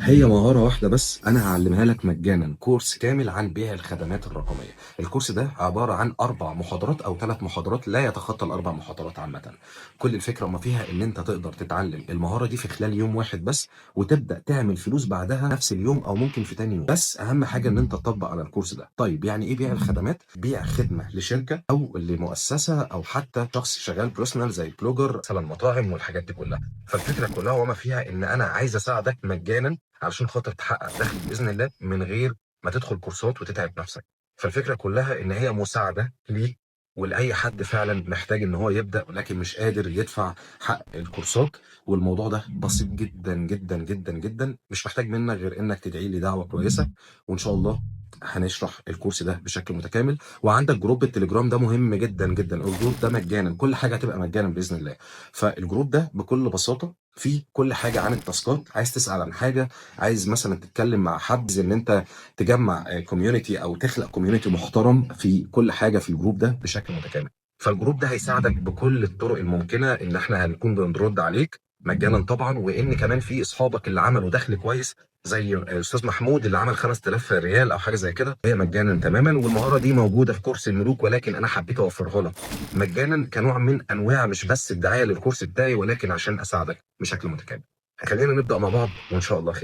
هي مهارة واحدة بس أنا هعلمها لك مجانا، كورس كامل عن بيع الخدمات الرقمية. الكورس ده عبارة عن 4 محاضرات أو 3 محاضرات، لا يتخطى ال4 محاضرات عامة. كل الفكرة وما فيها إن أنت تقدر تتعلم المهارة دي في خلال يوم واحد بس، وتبدأ تعمل فلوس بعدها نفس اليوم أو ممكن في تاني يوم. بس أهم حاجة إن أنت تطبق على الكورس ده. طيب يعني إيه بيع الخدمات؟ بيع خدمة لشركة أو لمؤسسة أو حتى شخص شغال بروفيشنال زي بلوجر مثلا، مطاعم والحاجات دي كلها. فالفكرة كلها وما فيها إن أنا عايز أساعدك مجانا علشان خاطر تحقق دخل باذن الله من غير ما تدخل كورسات وتتعب نفسك. فالفكره كلها ان هي مساعده ليك ولاي حد فعلا محتاج ان هو يبدا ولكن مش قادر يدفع حق الكورسات. والموضوع ده بسيط جدا جدا جدا جدا، مش محتاج منك غير انك تدعي لي دعوه كويسه، وان شاء الله هنشرح الكورس ده بشكل متكامل. وعندك جروب التليجرام ده مهم جدا جدا، الجروب ده مجانا، كل حاجه هتبقى مجانا باذن الله. فالجروب ده بكل بساطه فيه كل حاجه عن التاسكات، عايز تسال عن حاجه، عايز مثلا تتكلم مع حد ان انت تجمع كوميونتي او تخلق كوميونتي محترم، في كل حاجه في الجروب ده بشكل متكامل. فالجروب ده هيساعدك بكل الطرق الممكنه ان احنا هنكون بنرد عليك مجانا طبعا، وان كمان في اصحابك اللي عملوا دخل كويس زي استاذ محمود اللي عمل 5000 ريال او حاجه زي كده، هي مجانا تماما. والمهاره دي موجوده في كورس الملوك، ولكن انا حبيت اوفرها لك مجانا كنوع من انواع مش بس الدعايه للكورس بتاعي، ولكن عشان اساعدك بشكل متكامل. خلينا نبدا مع بعض وان شاء الله خير.